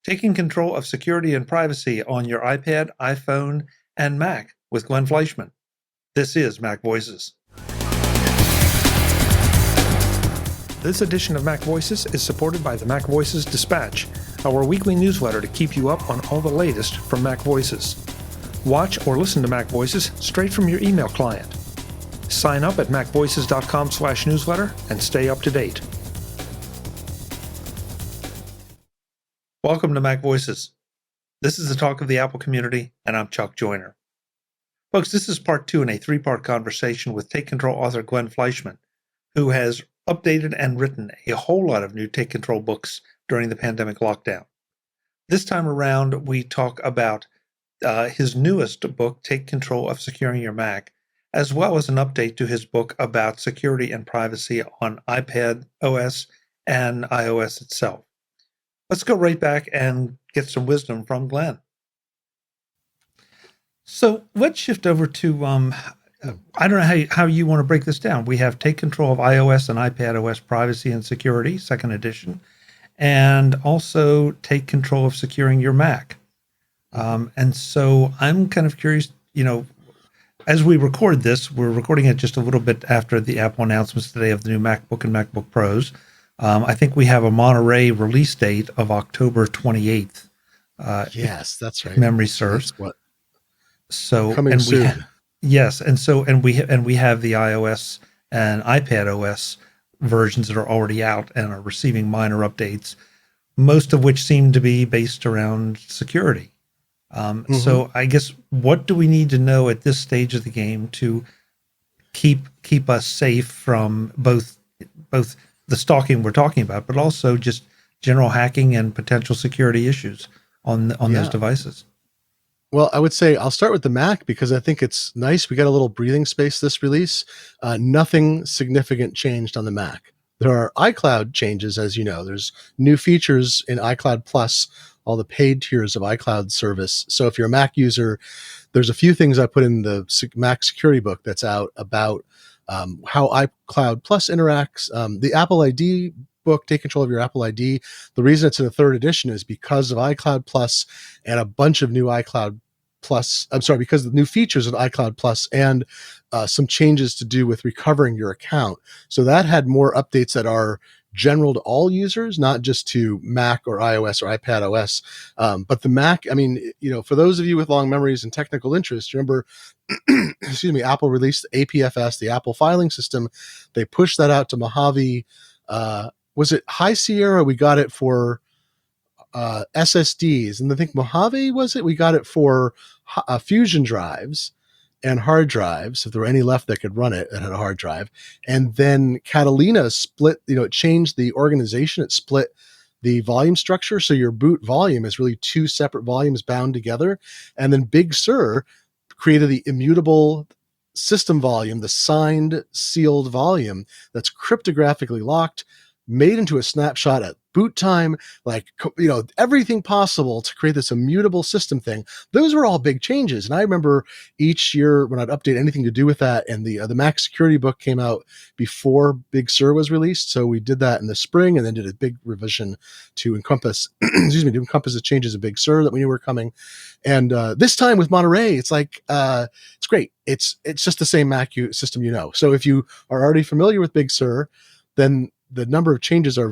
Taking control of security and privacy on your iPad, iPhone, and Mac with Glenn Fleishman. This is Mac Voices. This edition of Mac Voices is supported by the MacVoices Dispatch, our weekly newsletter to keep you up on all the latest from Mac Voices. Watch or listen to Mac Voices straight from your email client. Sign up at macvoices.com/newsletter and stay up to date. Welcome to Mac Voices. This is the talk of the Apple community, and I'm Chuck Joyner. Folks, this is part 2 in a 3-part conversation with Take Control author Glenn Fleishman, who has updated and written a whole lot of new Take Control books during the pandemic lockdown. This time around, we talk about his newest book, Take Control of Securing Your Mac, as well as an update to his book about security and privacy on iPadOS and iOS itself. Let's go right back and get some wisdom from Glenn. So let's shift over to, I don't know how you want to break this down. We have Take Control of iOS and iPadOS Privacy and Security, second edition, and also Take Control of Securing Your Mac. And so I'm kind of curious, as we record this, we're recording it just a little bit after the Apple announcements today of the new MacBook and MacBook Pros. I think we have a Monterey release date of October 28th. Yes, that's right. Memory serves. That's what. So Coming soon. We have the iOS and iPadOS versions that are already out and are receiving minor updates, most of which seem to be based around security. So I guess what do we need to know at this stage of the game to keep us safe from both the stalking we're talking about, but also just general hacking and potential security issues on those devices? Well, I would say I'll start with the Mac because I think it's nice. We got a little breathing space this release. Nothing significant changed on the Mac. There are iCloud changes, as you know. There's new features in iCloud Plus, all the paid tiers of iCloud service. So if you're a Mac user, there's a few things I put in the Mac security book that's out about how iCloud Plus interacts. The Apple ID book, Take Control of Your Apple ID. The reason it's in the third edition is because of iCloud Plus and a bunch of new iCloud Plus. Because of the new features of iCloud Plus and some changes to do with recovering your account. So that had more updates that are general to all users, not just to Mac or iOS or iPadOS. But the Mac, for those of you with long memories and technical interest, remember, Apple released the APFS, the Apple filing system. They pushed that out to Mojave. Was it High Sierra? We got it for SSDs. And I think Mojave, was it? We got it for Fusion drives and hard drives, if there were any left that could run it that had a hard drive. And then Catalina split, it changed the organization. It split the volume structure. So your boot volume is really two separate volumes bound together. And then Big Sur created the immutable system volume, the signed, sealed volume that's cryptographically locked, made into a snapshot at boot time, everything possible to create this immutable system thing. Those were all big changes. And I remember each year when I'd update anything to do with that, and the Mac security book came out before Big Sur was released. So we did that in the spring and then did a big revision to encompass, the changes of Big Sur that we knew were coming. And this time with Monterey, it's it's great. It's just the same Mac system, So if you are already familiar with Big Sur, then the number of changes are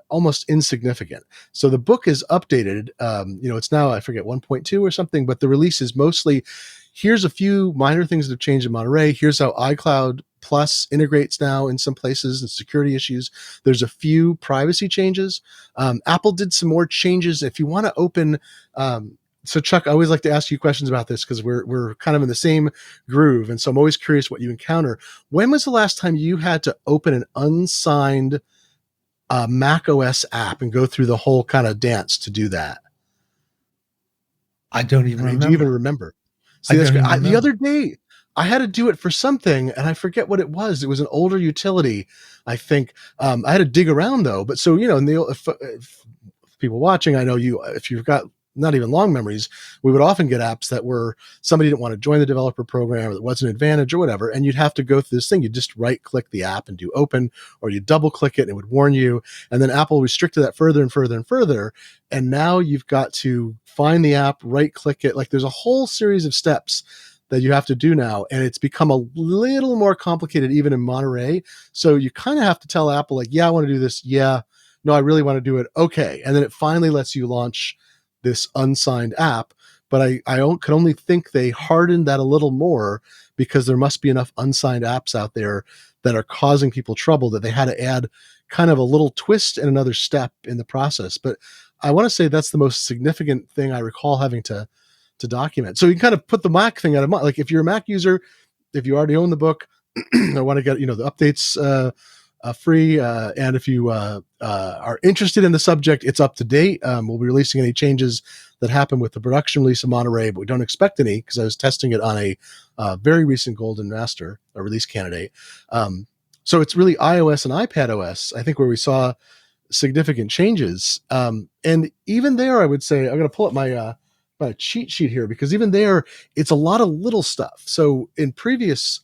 almost insignificant. So the book is updated. It's now, I forget, 1.2 or something, but the release is mostly, here's a few minor things that have changed in Monterey. Here's how iCloud Plus integrates now in some places and security issues. There's a few privacy changes. Apple did some more changes. If you want to open, so Chuck, I always like to ask you questions about this because we're kind of in the same groove. And so I'm always curious what you encounter. When was the last time you had to open an unsigned macOS app and go through the whole kind of dance to do that? I don't even remember. Do you even remember? See, that's great. The other day, I had to do it for something, and I forget what it was. It was an older utility, I think. I had to dig around, though. But so, if people watching, I know if you've got not even long memories, we would often get apps that were somebody didn't want to join the developer program or that wasn't an advantage or whatever. And you'd have to go through this thing. You'd just right click the app and do open, or you double click it and it would warn you. And then Apple restricted that further and further and further. And now you've got to find the app, right click it. Like there's a whole series of steps that you have to do now. And it's become a little more complicated even in Monterey. So you kind of have to tell Apple like, yeah, I want to do this. Yeah, no, I really want to do it. Okay. And then it finally lets you launch this unsigned app. But I can only think they hardened that a little more because there must be enough unsigned apps out there that are causing people trouble that they had to add kind of a little twist and another step in the process. But I want to say that's the most significant thing I recall having to document. So you can kind of put the Mac thing out of mind. Like if you're a Mac user, if you already own the book, I want to get, the updates free. And if you are interested in the subject, it's up to date. We'll be releasing any changes that happen with the production release of Monterey, but we don't expect any because I was testing it on a very recent Golden Master, a release candidate. So it's really iOS and iPadOS, I think, where we saw significant changes. And even there, I would say, I'm going to pull up my cheat sheet here because even there, it's a lot of little stuff. So in previous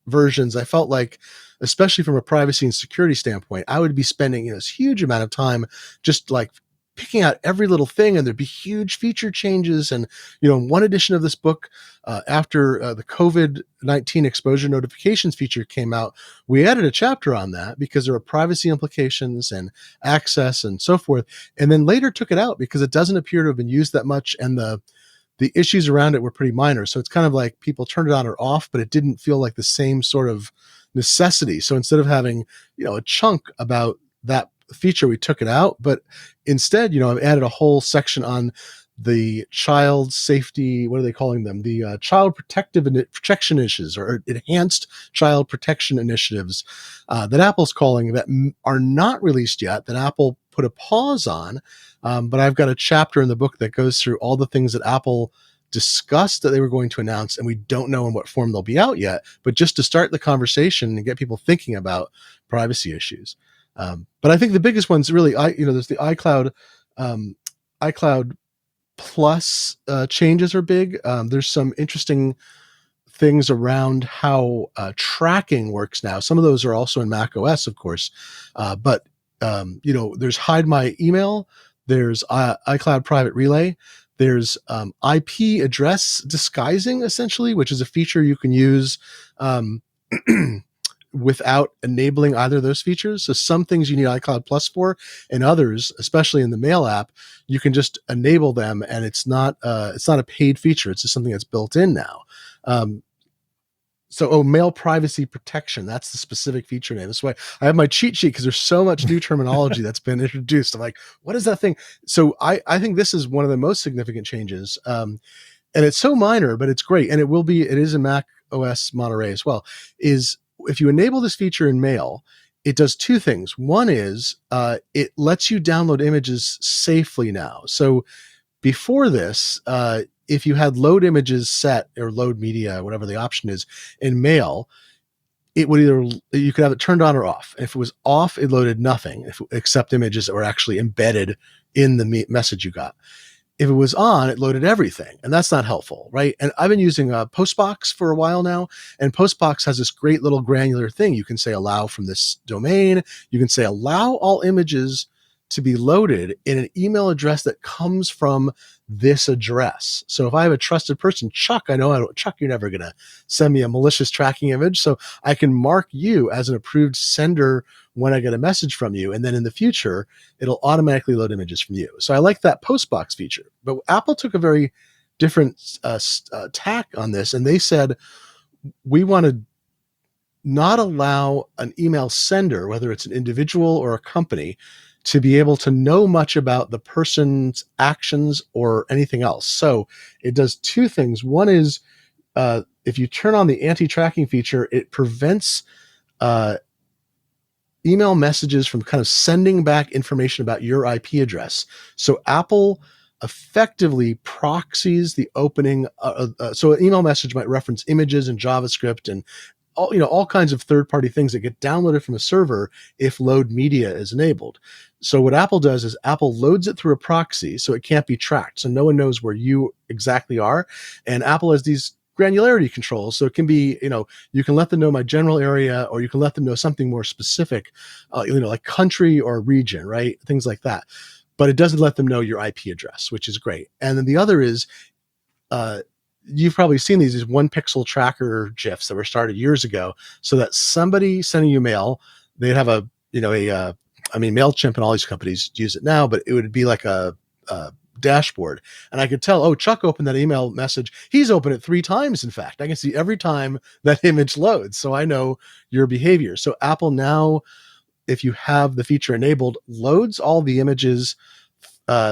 versions, I felt like, especially from a privacy and security standpoint, I would be spending this huge amount of time just like picking out every little thing, and there'd be huge feature changes. And in one edition of this book, after the COVID-19 exposure notifications feature came out, we added a chapter on that because there are privacy implications and access and so forth. And then later took it out because it doesn't appear to have been used that much, and the issues around it were pretty minor. So it's kind of like people turned it on or off, but it didn't feel like the same sort of necessity. So instead of having, a chunk about that feature, we took it out, but instead, I've added a whole section on the child safety, what are they calling them? The child protection initiatives, or enhanced child protection initiatives that Apple's calling, that are not released yet, that Apple put a pause on. But I've got a chapter in the book that goes through all the things that Apple discussed that they were going to announce, and we don't know in what form they'll be out yet, but just to start the conversation and get people thinking about privacy issues. But I think the biggest ones really, there's the iCloud Plus changes are big. There's some interesting things around how tracking works now. Some of those are also in macOS, of course, but there's Hide My Email, there's iCloud Private Relay, there's IP address disguising, essentially, which is a feature you can use without enabling either of those features. So some things you need iCloud Plus for, and others, especially in the Mail app, you can just enable them, and it's not a paid feature. It's just something that's built in now. Mail privacy protection, that's the specific feature name. That's why I have my cheat sheet, because there's so much new terminology that's been introduced. I'm like, what is that thing? So I think this is one of the most significant changes. And it's so minor, but it's great. And it is in Mac OS Monterey as well, is if you enable this feature in Mail, it does two things. One is it lets you download images safely now. So before this, if you had load images set, or load media, whatever the option is, in Mail, it would you could have it turned on or off. If it was off, it loaded nothing except images that were actually embedded in the message you got. If it was on, it loaded everything, and that's not helpful, right? And I've been using PostBox for a while now, and PostBox has this great little granular thing. You can say allow from this domain. You can say allow all images to be loaded in an email address that comes from this address. So if I have a trusted person, Chuck, Chuck, you're never going to send me a malicious tracking image. So I can mark you as an approved sender when I get a message from you. And then in the future, it'll automatically load images from you. So I like that PostBox feature. But Apple took a very different tack on this. And they said, we want to not allow an email sender, whether it's an individual or a company, to be able to know much about the person's actions or anything else. So it does two things. One is if you turn on the anti-tracking feature, it prevents email messages from kind of sending back information about your IP address. So Apple effectively proxies the opening. So an email message might reference images and JavaScript and all kinds of third-party things that get downloaded from a server if load media is enabled. So what Apple does is Apple loads it through a proxy, so it can't be tracked. So no one knows where you exactly are. And Apple has these granularity controls. So it can be, you can let them know my general area, or you can let them know something more specific, like country or region, right? Things like that. But it doesn't let them know your IP address, which is great. And then the other is, you've probably seen these 1-pixel tracker GIFs that were started years ago, so that somebody sending you mail, they'd have MailChimp and all these companies use it now, but it would be like a dashboard. And I could tell, oh, Chuck opened that email message. He's opened it 3 times. In fact, I can see every time that image loads. So I know your behavior. So Apple now, if you have the feature enabled, loads all the images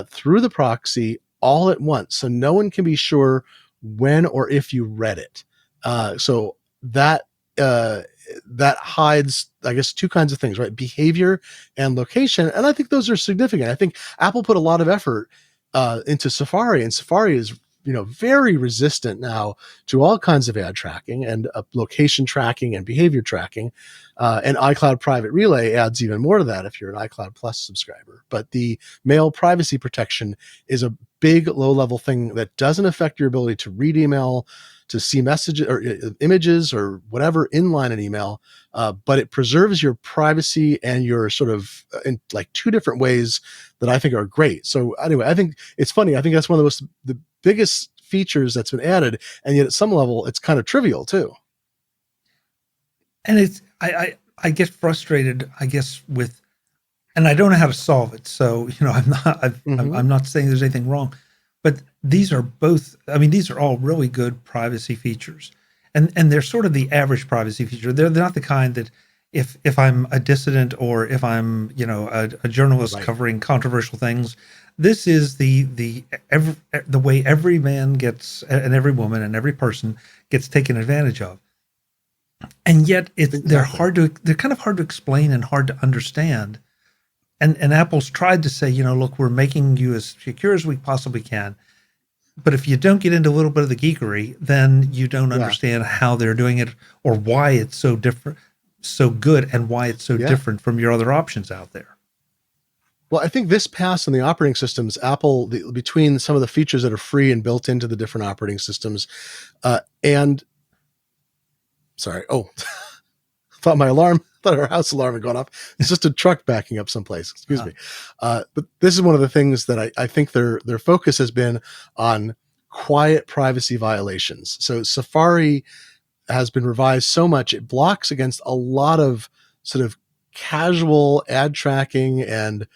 through the proxy all at once. So no one can be sure when or if you read it. So that hides, I guess, 2 kinds of things, right? Behavior and location. And I think those are significant. I think Apple put a lot of effort into Safari, and Safari is very resistant now to all kinds of ad tracking and location tracking and behavior tracking. And iCloud Private Relay adds even more to that if you're an iCloud Plus subscriber. But the mail privacy protection is a big low-level thing that doesn't affect your ability to read email, to see messages or images or whatever inline an email, but it preserves your privacy and your sort of in like 2 different ways that I think are great. So anyway, I think it's funny. I think that's one of the biggest features that's been added, and yet at some level it's kind of trivial too. And it's I get frustrated, I guess, with, and I don't know how to solve it. So I'm not saying there's anything wrong, but these are all really good privacy features, and they're sort of the average privacy feature. They're not the kind that if I'm a dissident or if I'm a journalist covering controversial things. This is the way every man gets, and every woman and every person gets taken advantage of. And yet they're kind of hard to explain and hard to understand. And Apple's tried to say, look, we're making you as secure as we possibly can. But if you don't get into a little bit of the geekery, then you don't understand how they're doing it or why it's so different, so good, and why it's so different from your other options out there. Well, I think this passed on the operating systems. Apple, between some of the features that are free and built into the different operating systems, thought our house alarm had gone off. It's just a truck backing up someplace. Excuse me. But this is one of the things that I think their focus has been on quiet privacy violations. So Safari has been revised so much, it blocks against a lot of sort of casual ad tracking and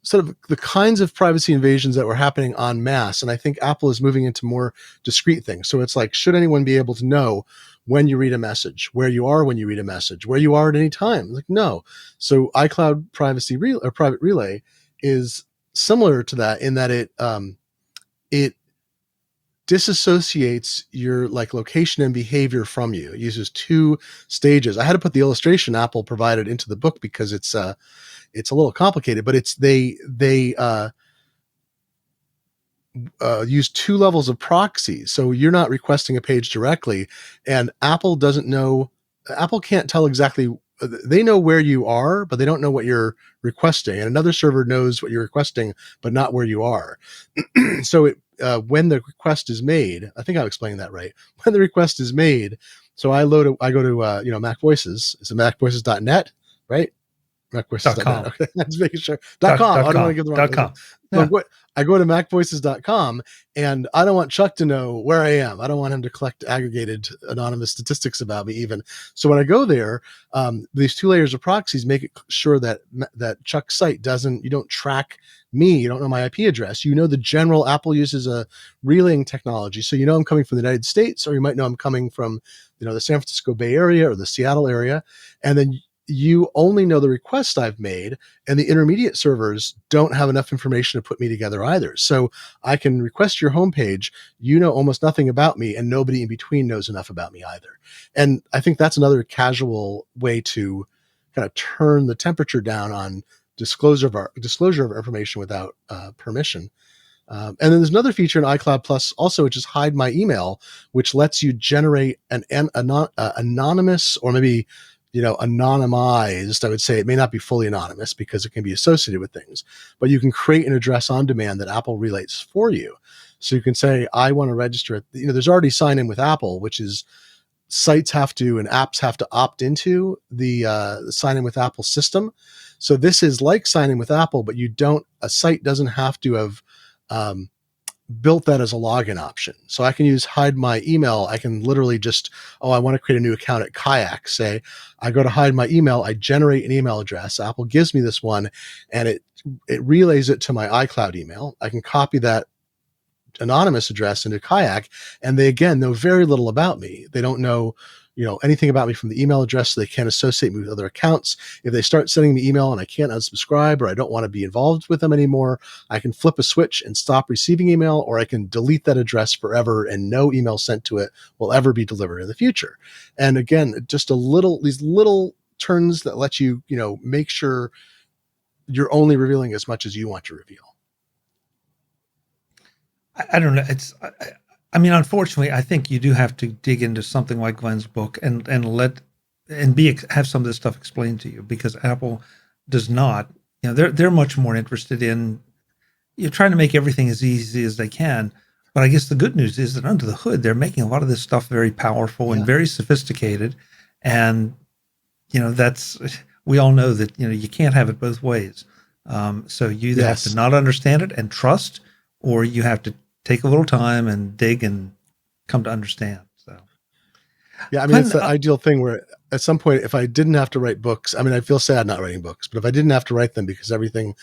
sort of the kinds of privacy invasions that were happening en masse. And I think Apple is moving into more discrete things. So it's like, should anyone be able to know when you read a message, where you are when you read a message, where you are at any time? Like, no. So iCloud Private Relay is similar to that in that it disassociates your location and behavior from you. It uses 2 stages. I had to put the illustration Apple provided into the book because it's a little complicated, but they use 2 levels of proxy. So you're not requesting a page directly, and Apple can't tell exactly. They know where you are, but they don't know what you're requesting. And another server knows what you're requesting, but not where you are. So when the request is made, I think I'm explaining that right. When the request is made, so I go to MacVoices. It's macvoices.net, right? MacVoices.com. Okay, I'm just making sure. .com. I don't want to give the wrong. .com. Yeah. I go to MacVoices.com, and I don't want Chuck to know where I am. I don't want him to collect aggregated anonymous statistics about me even. So when I go there, these 2 layers of proxies make it sure that Chuck's site you don't track me. You don't know my IP address. You know the general. Apple uses a relaying technology. So I'm coming from the United States, or you might know I'm coming from the San Francisco Bay Area or the Seattle area. And then you only know the request I've made, and the intermediate servers don't have enough information to put me together either. So I can request your homepage, almost nothing about me, and nobody in between knows enough about me either. And I think that's another casual way to kind of turn the temperature down on disclosure of information without permission. And then there's another feature in iCloud Plus also, which is Hide My Email, which lets you generate an anonymous, or maybe anonymized. I would say it may not be fully anonymous because it can be associated with things, but you can create an address on demand that Apple relates for you. So you can say, I want to register at, there's already sign in with Apple, which is sites have to and apps have to opt into the sign in with Apple system. So this is like sign in with Apple, but a site doesn't have to have um, built that as a login option. So I can use Hide My Email. I can literally just, I want to create a new account at Kayak. Say, I go to Hide My Email, I generate an email address. Apple gives me this one, and it relays it to my iCloud email. I can copy that anonymous address into Kayak, and they again know very little about me. They don't know anything about me from the email address, so they can't associate me with other accounts. If they start sending me email and I can't unsubscribe, or I don't want to be involved with them anymore, I can flip a switch and stop receiving email, or I can delete that address forever and no email sent to it will ever be delivered in the future. And again, just these little turns that let you make sure you're only revealing as much as you want to reveal. I don't know. I mean, unfortunately, I think you do have to dig into something like Glenn's book and have some of this stuff explained to you, because Apple does not. They're much more interested in trying to make everything as easy as they can. But I guess the good news is that under the hood, they're making a lot of this stuff very powerful and very sophisticated. And we all know that you can't have it both ways. So you either have to not understand it and trust, or you have to take a little time and dig and come to understand. So, yeah, I mean, it's the ideal thing where at some point, if I didn't have to write books, I mean, I feel sad not writing books, but if I didn't have to write them because everything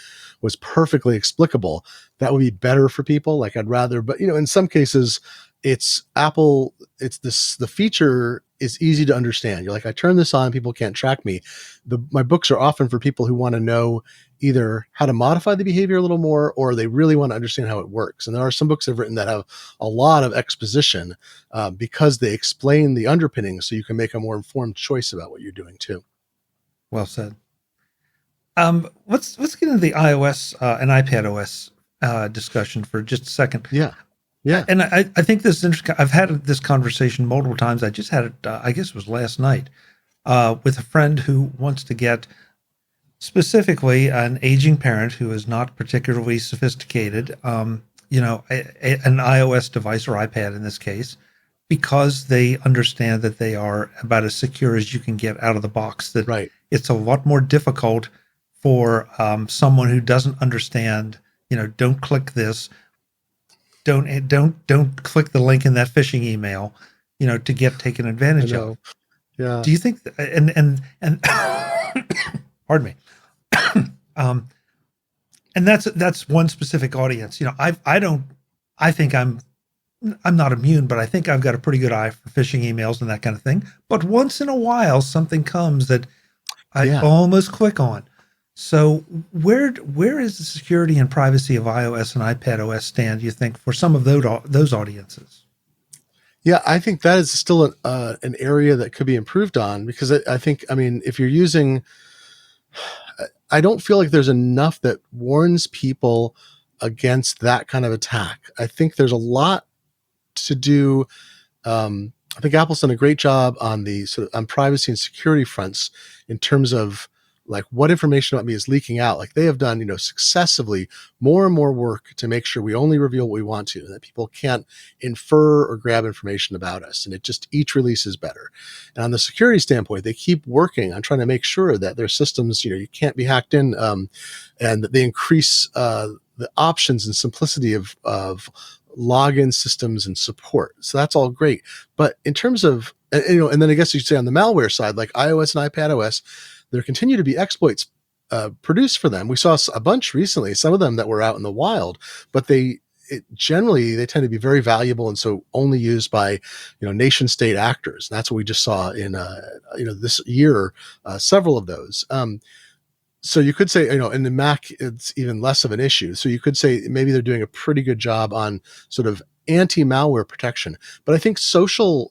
was perfectly explicable, that would be better for people. Like I'd rather, but in some cases it's Apple, the feature is easy to understand. You're like, I turn this on, people can't track me. My books are often for people who want to know either how to modify the behavior a little more, or they really want to understand how it works. And there are some books I've written that have a lot of exposition because they explain the underpinnings, so you can make a more informed choice about what you're doing too. Well said. Let's get into the iOS and iPadOS discussion for just a second. Yeah. And I think this is interesting. I've had this conversation multiple times. I just had it, I guess it was last night, with a friend who wants to get specifically an aging parent who is not particularly sophisticated, an iOS device, or iPad in this case, because they understand that they are about as secure as you can get out of the box. That It's a lot more difficult for someone who doesn't understand. Don't click this. Don't click the link in that phishing email, to get taken advantage of. Yeah. Do you think? And pardon me. And that's one specific audience. I think I'm not immune, but I think I've got a pretty good eye for phishing emails and that kind of thing. But once in a while, something comes that I almost click on. So where is the security and privacy of iOS and iPadOS stand, you think, for some of those audiences? Yeah, I think that is still an area that could be improved on, because I think, if you're using, I don't feel like there's enough that warns people against that kind of attack. I think there's a lot to do. I think Apple's done a great job on the on privacy and security fronts in terms of like what information about me is leaking out. Like they have done, successively more and more work to make sure we only reveal what we want to, and that people can't infer or grab information about us. And each release is better. And on the security standpoint, they keep working on trying to make sure that their systems, you can't be hacked in, and that they increase the options and simplicity of login systems and support. So that's all great. But in terms of, and then I guess you'd say on the malware side, like iOS and iPadOS, there continue to be exploits produced for them. We saw a bunch recently, some of them that were out in the wild, but generally they tend to be very valuable, and so only used by nation state actors. And that's what we just saw in this year, several of those. So you could say, in the Mac, it's even less of an issue. So you could say maybe they're doing a pretty good job on sort of anti-malware protection. But I think social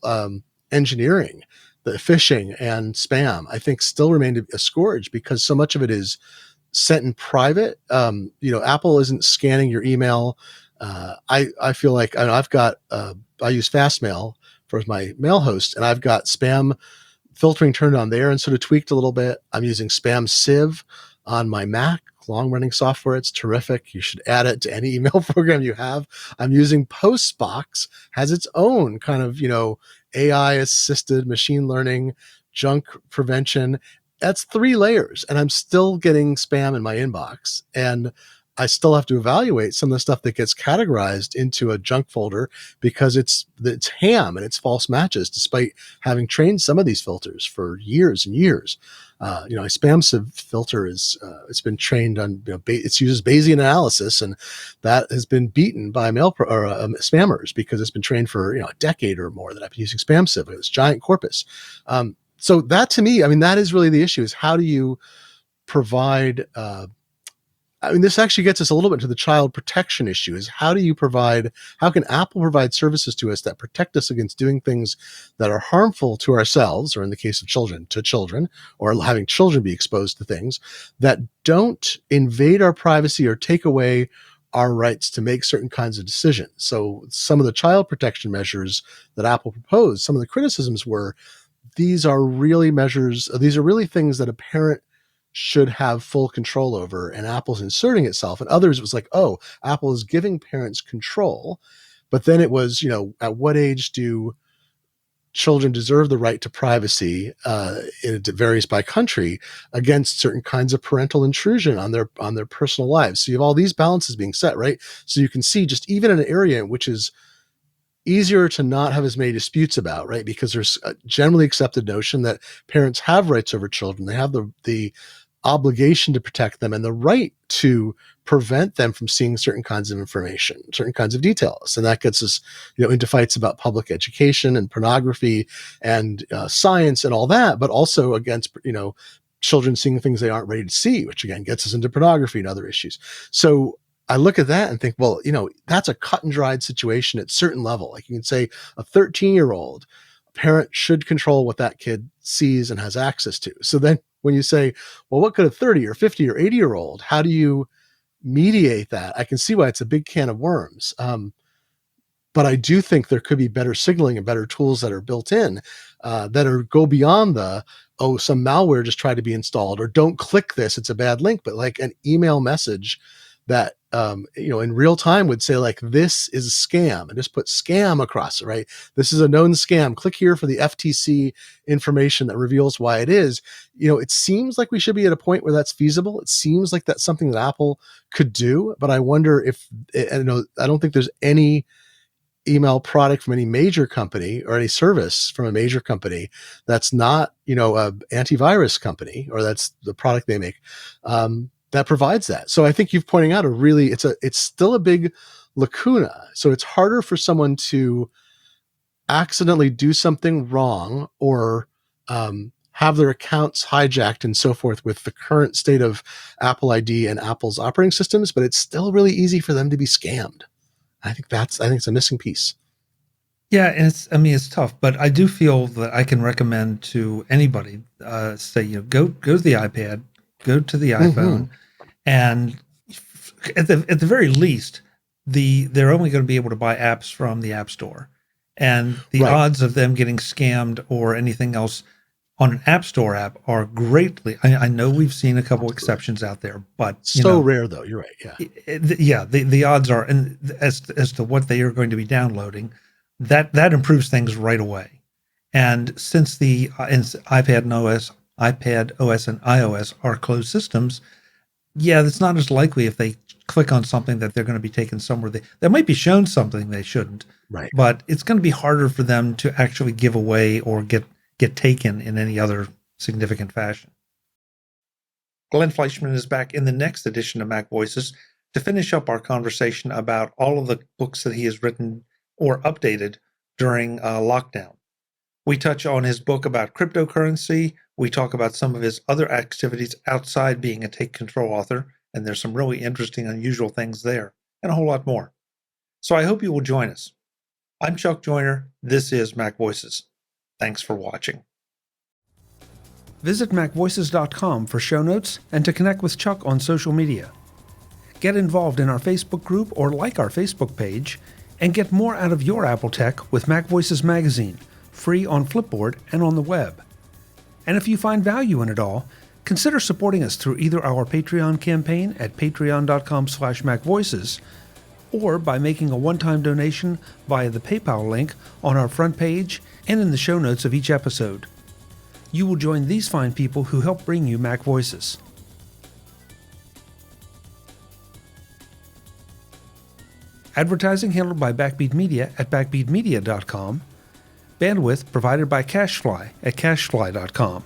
engineering, the phishing and spam, I think still remain a scourge, because so much of it is sent in private. Apple isn't scanning your email. I feel like I've got I use FastMail for my mail host, and I've got spam filtering turned on there and sort of tweaked a little bit. I'm using SpamSieve on my Mac, long running software. It's terrific. You should add it to any email program you have. I'm using PostBox, has its own kind of, AI assisted machine learning, junk prevention. That's 3 layers, and I'm still getting spam in my inbox. And I still have to evaluate some of the stuff that gets categorized into a junk folder because it's ham and it's false matches, despite having trained some of these filters for years and years. A SpamSieve filter it's been trained on, it uses Bayesian analysis, and that has been beaten by spammers because it's been trained for a decade or more that I've been using SpamSieve with this giant corpus. So that, to me, that is really the issue: is how do you provide this actually gets us a little bit to the child protection issue. Is how can Apple provide services to us that protect us against doing things that are harmful to ourselves, or in the case of children, to children, or having children be exposed to things that don't invade our privacy or take away our rights to make certain kinds of decisions. So some of the child protection measures that Apple proposed, some of the criticisms were, these are really things that a parent should have full control over, and Apple's inserting itself. And others, it was like, oh, Apple is giving parents control. But then it was, at what age do children deserve the right to privacy? It varies by country, against certain kinds of parental intrusion on their personal lives. So you have all these balances being set, right? So you can see, just even in an area which is easier to not have as many disputes about, right? Because there's a generally accepted notion that parents have rights over children. They have the obligation to protect them and the right to prevent them from seeing certain kinds of information, certain kinds of details. And that gets us, into fights about public education and pornography and science and all that, but also against, children seeing things they aren't ready to see, which again gets us into pornography and other issues. So I look at that and think, well, that's a cut and dried situation at certain level. Like you can say a 13-year-old parent should control what that kid sees and has access to. So then when you say, well, what could a 30 or 50 or 80-year-old, how do you mediate that? I can see why it's a big can of worms. But I do think there could be better signaling and better tools that are built in that go beyond some malware just tried to be installed, or don't click this, it's a bad link, but like an email message that in real time would say, like, this is a scam, and just put scam across it, right? This is a known scam. Click here for the FTC information that reveals why it is. It seems like we should be at a point where that's feasible. It seems like that's something that Apple could do, but I wonder if, I don't think there's any email product from any major company or any service from a major company that's not, a antivirus company, or that's the product they make, that provides that. So I think you've pointing out it's still a big lacuna. So it's harder for someone to accidentally do something wrong, or have their accounts hijacked and so forth with the current state of Apple ID and Apple's operating systems, but it's still really easy for them to be scammed. I think it's a missing piece. Yeah, and it's tough, but I do feel that I can recommend to anybody, say, go to the iPad, go to the iPhone, and at the very least, they're only going to be able to buy apps from the App Store, and the odds of them getting scammed or anything else on an App Store app are greatly. I know we've seen a couple exceptions out there, but rare though. You're right. Yeah. The odds are, and as to what they are going to be downloading, that improves things right away. And since the iPadOS and iOS are closed systems, it's not as likely if they click on something that they're going to be taken somewhere they might be shown something they shouldn't. Right. But it's going to be harder for them to actually give away or get taken in any other significant fashion. Glenn Fleishman is back in the next edition of Mac Voices to finish up our conversation about all of the books that he has written or updated during lockdown. We touch on his book about cryptocurrency. We talk about some of his other activities outside being a take control author, and there's some really interesting, unusual things there, and a whole lot more. So I hope you will join us. I'm Chuck Joyner. This is Mac Voices. Thanks for watching. Visit MacVoices.com for show notes and to connect with Chuck on social media. Get involved in our Facebook group or like our Facebook page, and get more out of your Apple tech with MacVoices Magazine, free on Flipboard and on the web. And if you find value in it all, consider supporting us through either our Patreon campaign at patreon.com/MacVoices or by making a one-time donation via the PayPal link on our front page and in the show notes of each episode. You will join these fine people who help bring you Mac Voices. Advertising handled by Backbeat Media at backbeatmedia.com. Bandwidth provided by CacheFly at cachefly.com.